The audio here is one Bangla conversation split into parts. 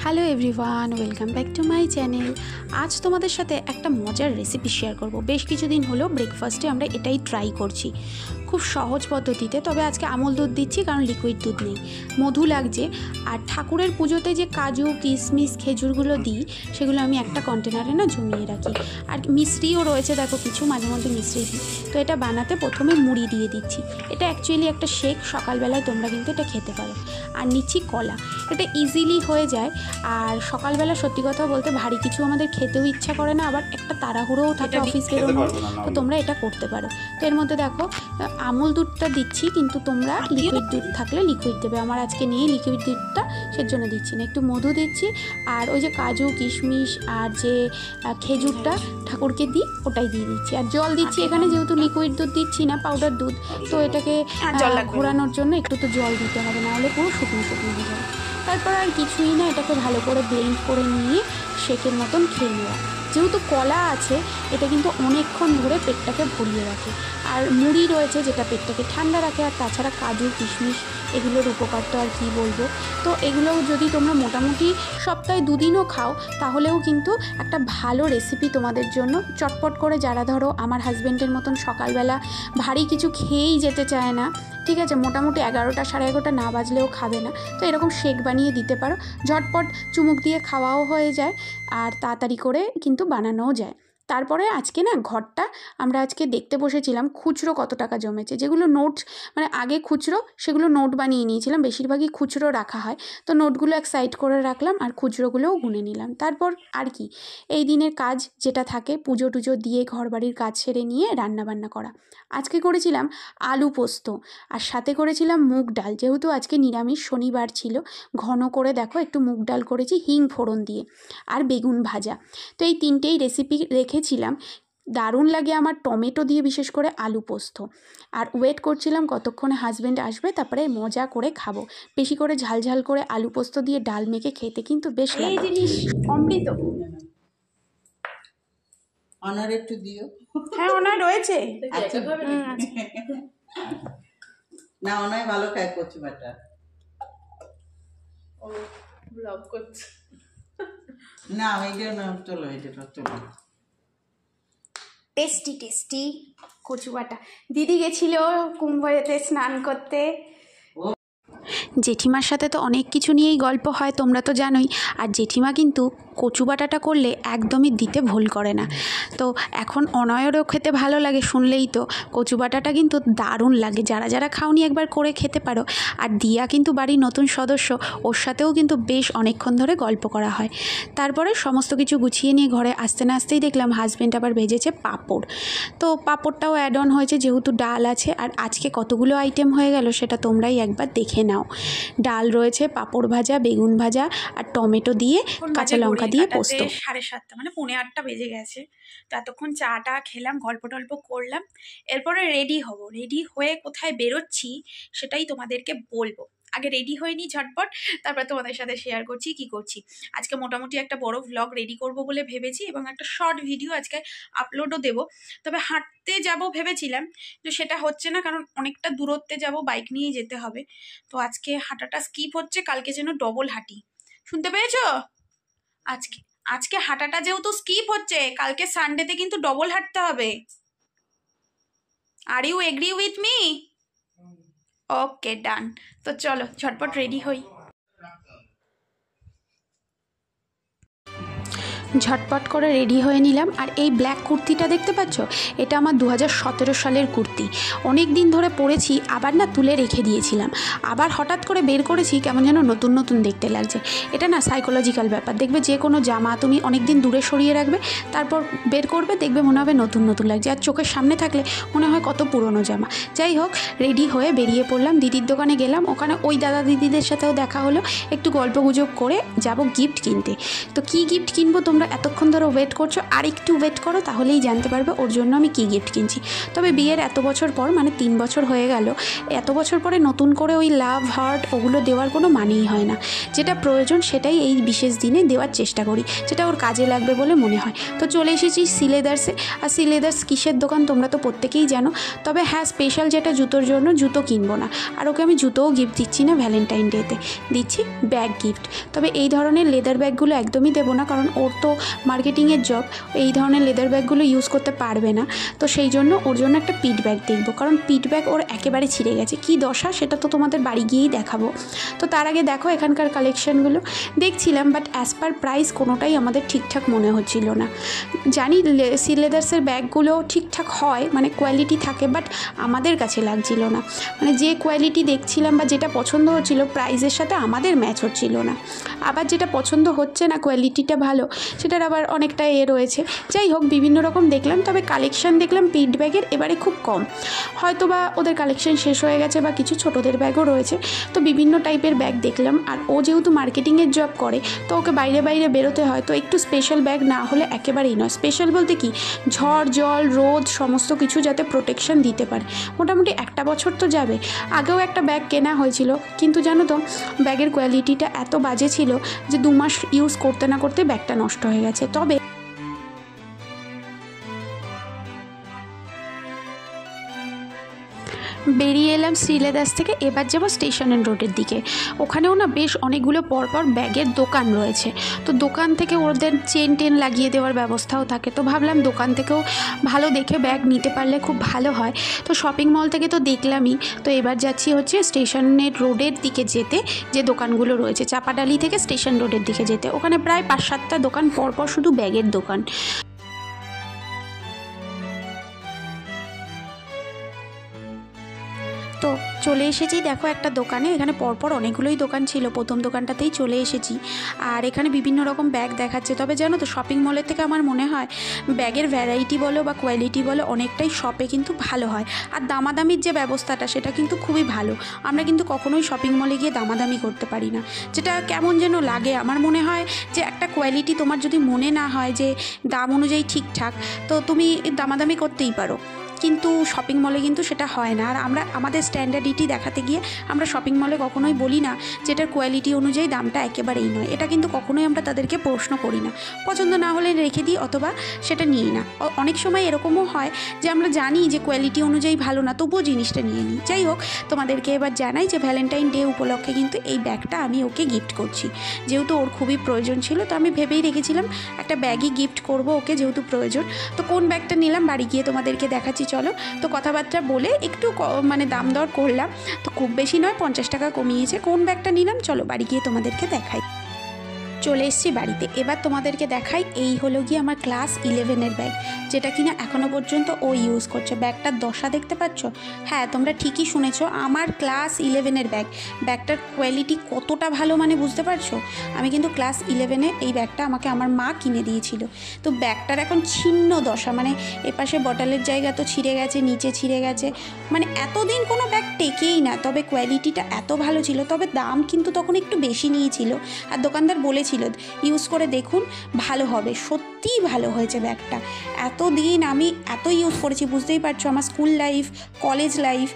Hello everyone, welcome back to my channel. আজ তোমাদের সাথে একটা মজার রেসিপি শেয়ার করব। বেশ কিছুদিন হলো ব্রেকফাস্টে আমরা এটাই ট্রাই করছি, খুব সহজ পদ্ধতিতে। তবে আজকে আমল দুধ দিচ্ছি কারণ লিকুইড দুধ নেই, মধু লাগছে। আর ঠাকুরের পুজোতে যে কাজু কিশমিশ খেজুরগুলো দিই সেগুলো আমি একটা কন্টেনারে জমিয়ে রাখি। আর মিশ্রিও রয়েছে, দেখো কিছু মাঝে মধ্যে মিশ্রি দিই। তো এটা বানাতে প্রথমে মুড়ি দিয়ে দিচ্ছি। এটা অ্যাকচুয়ালি একটা শেক, সকালবেলায় তোমরা কিন্তু এটা খেতে পারো। আর নিচ্ছি কলা, এটা ইজিলি হয়ে যায়। আর সকালবেলা সত্যি কথা বলতে ভারী কিছু আমাদের খেতেও ইচ্ছা করে না, আবার একটা তাড়াহুড়োও থাকে অফিস বেরোনোর, তো তোমরা এটা করতে পারো। তো এর মধ্যে দেখো আমুল দুধটা দিচ্ছি, কিন্তু তোমরা লিকুইড দুধ থাকলে লিকুইড দেবে। আমার আজকে নেই লিকুইড দুধটা, সেজন্য দিচ্ছি না। একটু মধু দিচ্ছি, আর ওই যে কাজু কিশমিশ আর যে খেজুরটা ঠাকুরকে দিই ওটাই দিয়ে দিচ্ছি। আর জল দিচ্ছি এখানে, যেহেতু লিকুইড দুধ দিচ্ছি না, পাউডার দুধ, তো এটাকে ঘোরানোর জন্য একটু তো জল দিতে হবে, নাহলে পুরো শুকনো শুকনো হয়ে যাবে। তারপর আর কিছুই না, এটাকে ভালো করে ব্লেন্ড করে নিয়ে শেকের মতন খেয়ে নেওয়া। যেহেতু কলা আছে, এটা কিন্তু অনেকক্ষণ ধরে পেটটাকে ভরিয়ে রাখে। আর মুড়ি রয়েছে যেটা পেটটাকে ঠান্ডা রাখে। আর তাছাড়া কাজু কিশমিশ এগুলোর উপকার তো আর কী বলবো। তো এগুলো যদি তোমরা মোটামুটি সপ্তাহে দুদিনও খাও, তাহলেও কিন্তু একটা ভালো রেসিপি তোমাদের জন্য। চটপট করে যারা ধরো আমার হাজব্যান্ডের মতন সকালবেলা ভারী কিছু খেয়েই যেতে চায় না, ঠিক আছে, মোটামুটি 11টা সাড়ে 11টা না বাজলেও খাবে না, তো এরকম শেক বানিয়ে দিতে পারো। ঝটপট চুমুক দিয়ে খাওয়াও হয়ে যায়, আর তাড়াতাড়ি করে কিন্তু বানানোও যায়। তারপরে আজকে না ঘরটা আমরা আজকে দেখতে বসেছিলাম খুচরো কত টাকা জমেছে। যেগুলো নোট মানে আগে খুচরো, সেগুলো নোট বানিয়ে নিয়েছিলাম, বেশিরভাগই খুচরো রাখা হয়, তো নোটগুলো এক সাইড করে রাখলাম আর খুচরোগুলোও গুনে নিলাম। তারপর আর কি, এই দিনের কাজ যেটা থাকে, পুজো টুজো দিয়ে ঘর বাড়ির কাজ সেরে নিয়ে রান্নাবান্না করা। আজকে করেছিলাম আলু পোস্ত, আর সাথে করেছিলাম মুগ ডাল। যেহেতু আজকে নিরামিষ, শনিবার ছিল, ঘন করে দেখো একটু মুগ ডাল করেছি হিং ফোড়ন দিয়ে, আর বেগুন ভাজা। তো এই তিনটেই রেসিপি রেখেছিলাম। দারুণ লাগে আমার টমেটো দিয়ে, বিশেষ করে আলু পোস্ত। আর ওয়েট করছিলাম কতক্ষণে হাজব্যান্ড আসবে, তারপরে মজা করে খাবো। বেশি করে ঝালঝাল করে আলু পোস্ত দিয়ে ডাল মেখে খেতে কিন্তু বেশ লাগে। জিনিস অমৃত। অনার একটু দিও। হ্যাঁ, অনার রয়েছে। না, অনায় ভালো খায় কচু বাটা। ও ব্লগ করছে না, এইটা না, চলো এটা চলো। টেস্টি টেস্টি কচু বাটা। দিদি গেছিল কুম্ভতে স্নান করতে। জেঠিমার সাথে তো অনেক কিছু নিয়েই গল্প হয়, তোমরা তো জানোই। আর জেঠিমা কিন্তু কচু বাটাটা করলে একদমই দিতে ভুল করে না। তো এখন অনয়েরও খেতে ভালো লাগে শুনলেই তো। কচু বাটাটা কিন্তু দারুণ লাগে, যারা যারা খাওনি একবার করে খেতে পারো। আর দিয়া কিন্তু বাড়ির নতুন সদস্য, ওর সাথেও কিন্তু বেশ অনেকক্ষণ ধরে গল্প করা হয়। তারপরে সমস্ত কিছু গুছিয়ে নিয়ে ঘরে আসতে না আসতেই দেখলাম হাজব্যান্ড আবার ভেজেছে পাঁপড়। তো পাঁপড়টাও অ্যাড অন হয়েছে, যেহেতু ডাল আছে। আর আজকে কতগুলো আইটেম হয়ে গেল সেটা তোমরাই একবার দেখে নাও। ডাল রয়েছে, পাঁপড় ভাজা, বেগুন ভাজা, আর টমেটো দিয়ে কাঁচা লঙ্কা দিয়ে পোস্ত। 7:30 মানে 7:45 বেজে গেছে। তো এতক্ষণ চাটা খেলাম, গল্প টল্প করলাম, এরপরে রেডি হব। রেডি হয়ে কোথায় বেরোচ্ছি সেটাই তোমাদেরকে বলবো। আগে রেডি হয়ে নিই ঝটপট, তারপর তোমাদের সাথে শেয়ার করছি কি করছি। আজকে মোটামুটি একটা বড় ভ্লগ রেডি করব বলে ভেবেছি, এবং একটা শর্ট ভিডিও আজকে আপলোডও দেব। তবে হাঁটতে যাব ভেবেছিলাম, তো সেটা হচ্ছে না, কারণ অনেকটা দূরত্বে যাব, বাইক নিয়ে যেতে হবে। তো আজকে হাঁটাটা স্কিপ হচ্ছে, কালকে যেন ডবল হাঁটি। শুনতে পেয়েছো? আজকে হাঁটাটা যেহেতু স্কিপ হচ্ছে, কালকে সানডেতে কিন্তু ডবল হাঁটতে হবে। Are you agree with me? Okay, done. তো চলো ঝটপট রেডি হই। ঝটপট করে রেডি হয়ে নিলাম। আর এই ব্ল্যাক কুর্তিটা দেখতে পাচ্ছ, এটা আমার 2017 সালের কুর্তি। অনেক দিন ধরে পরেছি, আবার না তুলে রেখে দিয়েছিলাম, আবার হঠাৎ করে বের করেছি, কেমন যেন নতুন নতুন দেখতে লাগছে। এটা না সাইকোলজিক্যাল ব্যাপার, দেখবে যে কোনো জামা তুমি অনেক দিন দূরে সরিয়ে রাখবে, তারপর বের করবে, দেখবে মনে হবে নতুন নতুন লাগছে। আর চোখের সামনে থাকলে মনে হয় কত পুরনো জামা। যাই হোক, রেডি হয়ে বেরিয়ে পড়লাম। দিদির দোকানে গেলাম, ওখানে ওই দাদা দিদিদের সাথেও দেখা হলো, একটু গল্প গুজব করে যাব গিফট কিনতে। তো কী গিফট কিনবো তোমরা তোমরা এতক্ষণ ধরে ওয়েট করছো, আর একটু ওয়েট করো, তাহলেই জানতে পারবে ওর জন্য আমি কী গিফট কিনছি। তবে বিয়ের এত বছর পর, মানে 3 বছর হয়ে গেল, এত বছর পরে নতুন করে ওই লাভ হার্ট ওগুলো দেওয়ার কোনো মানেই হয় না। যেটা প্রয়োজন সেটাই এই বিশেষ দিনে দেওয়ার চেষ্টা করি, যেটা ওর কাজে লাগবে বলে মনে হয়। তো চলে এসেছি সি লেদার্সে। আর সি লেদার্স কিসের দোকান তোমরা তো প্রত্যেকেই জানো। তবে হ্যাঁ, স্পেশাল যেটা জুতোর জন্য, জুতো কিনবো না, আর ওকে আমি জুতোও গিফট দিচ্ছি না, ভ্যালেন্টাইন ডেতে দিচ্ছি ব্যাগ গিফট। তবে এই ধরনের লেদার ব্যাগগুলো একদমই দেবো না, কারণ ওর তো মার্কেটিংয়ের জব, এই ধরনের লেদার ব্যাগগুলো ইউজ করতে পারবে না। তো সেই জন্য ওর জন্য একটা পিট ব্যাগ দেখবো, কারণ পিট ব্যাগ ওর একেবারে ছিঁড়ে গেছে। কী দশা সেটা তো তোমাদের বাড়ি গিয়েই দেখাবো। তো তার আগে দেখো এখানকার কালেকশানগুলো দেখছিলাম, বাট অ্যাজ পার প্রাইস কোনোটাই আমাদের ঠিকঠাক মনে হচ্ছিল না। জানি সি লেদার্সের ব্যাগগুলো ঠিকঠাক হয়, মানে কোয়ালিটি থাকে, বাট আমাদের কাছে লাগছিল না। মানে যে কোয়ালিটি দেখছিলাম বা যেটা পছন্দ হচ্ছিল, প্রাইসের সাথে আমাদের ম্যাচ হচ্ছিল না। আবার যেটা পছন্দ হচ্ছে না, কোয়ালিটিটা ভালো, সেটার আবার অনেকটা রয়েছে। যাই হোক, বিভিন্ন রকম দেখলাম, তবে কালেকশান দেখলাম পিট ব্যাগের এবারে খুব কম। হয়তো বা ওদের কালেকশান শেষ হয়ে গেছে, বা কিছু ছোটোদের ব্যাগও রয়েছে। তো বিভিন্ন টাইপের ব্যাগ দেখলাম। আর ও যেহেতু মার্কেটিংয়ের জব করে, তো ওকে বাইরে বাইরে বেরোতে হয়, তো একটু স্পেশাল ব্যাগ না হলে একেবারেই নয়। স্পেশাল বলতে কি, ঝড় জল রোদ সমস্ত কিছু যাতে প্রোটেকশন দিতে পারে। মোটামুটি 1 বছর তো যাবে। আগেও একটা ব্যাগ কেনা হয়েছিল, কিন্তু জানো তো ব্যাগের কোয়ালিটিটা এত বাজে ছিল যে 2 মাস ইউজ করতে না করতে ব্যাগটা নষ্ট হয়ে গেছে। তবে বেরিয়ে এলাম শ্রীলেদার্স থেকে, এবার যাবো স্টেশন অ্যান্ড রোডের দিকে। ওখানেও না বেশ অনেকগুলো পরপর ব্যাগের দোকান রয়েছে। তো দোকান থেকে ওদের চেন টেন লাগিয়ে দেওয়ার ব্যবস্থাও থাকে। তো ভাবলাম দোকান থেকেও ভালো দেখে ব্যাগ নিতে পারলে খুব ভালো হয়। তো শপিং মল থেকে তো দেখলামই, তো এবার যাচ্ছি হচ্ছে স্টেশনের রোডের দিকে যেতে, যে দোকানগুলো রয়েছে চাপাডালি থেকে স্টেশন রোডের দিকে যেতে। ওখানে প্রায় 5-7টা দোকান পরপর শুধু ব্যাগের দোকান। তো চলে এসেছি দেখো একটা দোকানে। এখানে পরপর অনেকগুলোই দোকান ছিল, প্রথম দোকানটাতেই চলে এসেছি। আর এখানে বিভিন্ন রকম ব্যাগ দেখাচ্ছে। তবে জানো তো, শপিং মলের থেকে আমার মনে হয় ব্যাগের ভ্যারাইটি বলো বা কোয়ালিটি বলো অনেকটাই শপে কিন্তু ভালো হয়। আর দামাদামির যে ব্যবস্থাটা সেটা কিন্তু খুবই ভালো। আমরা কিন্তু কখনোই শপিং মলে গিয়ে দামাদামি করতে পারি না, যেটা কেমন যেন লাগে। আমার মনে হয় যে একটা কোয়ালিটি তোমার যদি মনে না হয় যে দাম অনুযায়ী ঠিকঠাক, তো তুমি দামাদামি করতেই পারো, কিন্তু শপিং মলে কিন্তু সেটা হয় না। আর আমরা আমাদের স্ট্যান্ডার্ডিটি দেখাতে গিয়ে আমরা শপিং মলে কখনোই বলি না যেটার কোয়ালিটি অনুযায়ী দামটা একেবারেই নয়। এটা কিন্তু কখনোই আমরা তাদেরকে প্রশ্ন করি না, পছন্দ না হলে রেখে দিই অথবা সেটা নিই না। অনেক সময় এরকমও হয় যে আমরা জানি যে কোয়ালিটি অনুযায়ী ভালো না, তবুও জিনিসটা নিয়ে নিই। যাই হোক, তোমাদেরকে এবার জানাই যে ভ্যালেন্টাইন ডে উপলক্ষে কিন্তু এই ব্যাগটা আমি ওকে গিফট করছি। যেহেতু ওর খুবই প্রয়োজন ছিল, তো আমি ভেবেই রেখেছিলাম একটা ব্যাগই গিফট করব ওকে, যেহেতু প্রয়োজন। তো কোন ব্যাগটা নিলাম বাড়ি গিয়ে তোমাদেরকে দেখাচ্ছি, চলো। তো কথাবার্তা বলে একটু মানে দাম দর করলাম, তো খুব বেশি নয়, 50 টাকা কমিয়েছে। কোন ব্যাগটা নিলাম চলো বাড়ি গিয়ে তোমাদেরকে দেখাই। চলে এসেছি বাড়িতে। এবার তোমাদেরকে দেখাই, এই হলো গিয়ে আমার ক্লাস 11-এর ব্যাগ, যেটা কিনা এখনও পর্যন্ত ও ইউজ করছে। ব্যাগটার দশা দেখতে পাচ্ছ? হ্যাঁ, তোমরা ঠিকই শুনেছো, আমার ক্লাস 11-এর ব্যাগ। ব্যাগটার কোয়ালিটি কতটা ভালো মানে বুঝতে পারছো? আমি কিন্তু ক্লাস 11-এ এই ব্যাগটা আমাকে আমার মা কিনে দিয়েছিল। তো ব্যাগটার এখন ছিন্ন দশা, মানে এপাশে বটলের জায়গা তো ছিঁড়ে গেছে, নিচে ছিঁড়ে গেছে, মানে এতদিন কোনো ব্যাগ টেকেই না। তবে কোয়ালিটিটা এত ভালো ছিল, তবে দাম কিন্তু তখন একটু বেশি নিয়েছিল। আর দোকানদার বলেছিল ইউজ করে দেখুন, ভালো হবে। সত্যিই ভালো হয়েছে ব্যাগটা। এতদিন আমি এত ইউজ করেছি, বুঝতেই পারছো, আমার school life, college life,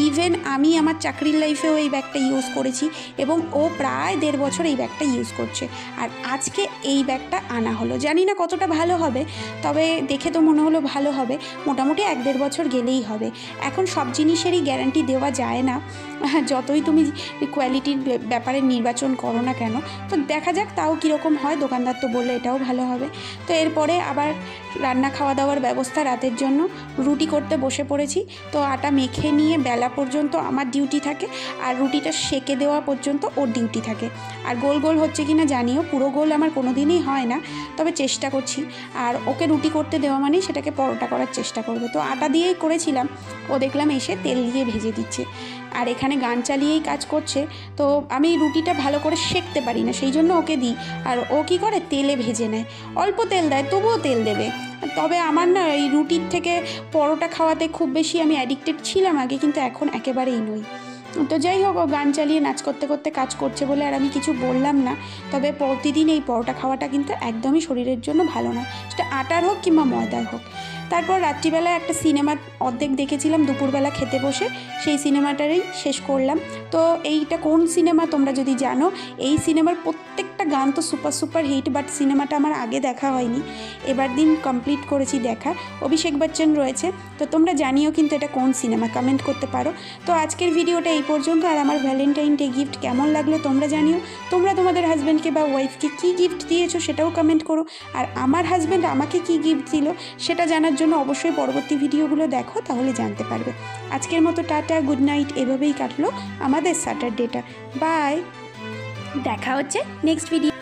even আমি আমার চাকরির লাইফেও এই ব্যাগটা ইউজ করেছি, এবং ও প্রায় 1.5 বছর এই ব্যাগটা ইউজ করছে। আর আজকে এই ব্যাগটা আনা হলো। জানি না কতটা ভালো হবে, তবে দেখে তো মনে হলো ভালো হবে। মোটামুটি 1-1.5 বছর গেলেই হবে। এখন সব জিনিসেরই গ্যারান্টি দেওয়া যায় না, যতই তুমি কোয়ালিটির ব্যাপারে নির্বাচন করো না কেন। তো দেখা যাক তাও কীরকম হয়। দোকানদার তো বললে এটাও ভালো হবে। তো এরপরে আবার রান্না খাওয়া দাওয়ার ব্যবস্থা রাতের জন্য। রুটি করতে বসে পড়েছি। তো আটা মেখে নিয়ে বেলা পর্যন্ত আমার ডিউটি থাকে, আর রুটিটা সেকে দেওয়া পর্যন্ত ওর ডিউটি থাকে। আর গোল গোল হচ্ছে কি না জানিও, পুরো গোল আমার কোনো দিনই হয় না, তবে চেষ্টা করছি। আর ওকে রুটি করতে দেওয়া মানে সেটাকে পরোটা করার চেষ্টা করবে। তো আটা দিয়েই করেছিলাম, ও দেখলাম এসে তেল দিয়ে ভেজে দিচ্ছে। আর এখানে গান চালিয়েই কাজ করছে। তো আমি রুটিটা ভালো করে সেঁকতে পারি না, সেই জন্য ওকে দিই। আর ও কী করে, তেলে ভেজে নেয়। অল্প তেল দেয়, তবুও তেল দেবে। তবে আমার না এই রুটির থেকে পরোটা খাওয়াতে খুব বেশি আমি অ্যাডিক্টেড ছিলাম আগে, কিন্তু এখন একেবারেই নই। তো যাই হোক, ও গান চালিয়ে নাচ করতে করতে কাজ করছে বলে আর আমি কিছু বললাম না। তবে প্রতিদিন এই পরোটা খাওয়াটা কিন্তু একদমই শরীরের জন্য ভালো নয়, সেটা আটার হোক কিংবা ময়দার হোক। তারপর রাত্রিবেলা একটা সিনেমা অর্ধেক দেখেছিলাম দুপুরবেলা খেতে বসে, সেই সিনেমাটারই শেষ করলাম। তো এইটা কোন সিনেমা তোমরা যদি জানো, এই সিনেমার প্রত্যেকটা গান তো সুপার হিট, বাট সিনেমাটা আমার আগে দেখা হয়নি, এবার দিন কমপ্লিট করেছি দেখা। অভিষেক বচ্চন রয়েছে। তো তোমরা জানিও কিন্তু এটা কোন সিনেমা, কমেন্ট করতে পারো। তো আজকের ভিডিওটা এই পর্যন্ত। আর আমার ভ্যালেন্টাইন ডে গিফট কেমন লাগলো তোমরা জানিও। তোমরা তোমাদের হাজব্যান্ডকে বা ওয়াইফকে কী গিফট দিয়েছো সেটাও কমেন্ট করো। আর আমার হাজব্যান্ড আমাকে কী গিফট দিল সেটা জানার জন্য অবশ্যই পরবর্তী ভিডিওগুলো দেখো, তাহলে জানতে পারবে। আজকের মতো টাটা, গুড নাইট। এভাবেই কাটলো আমাদের স্যাটারডেটা। বাই, দেখা হচ্ছে নেক্সট ভিডিও।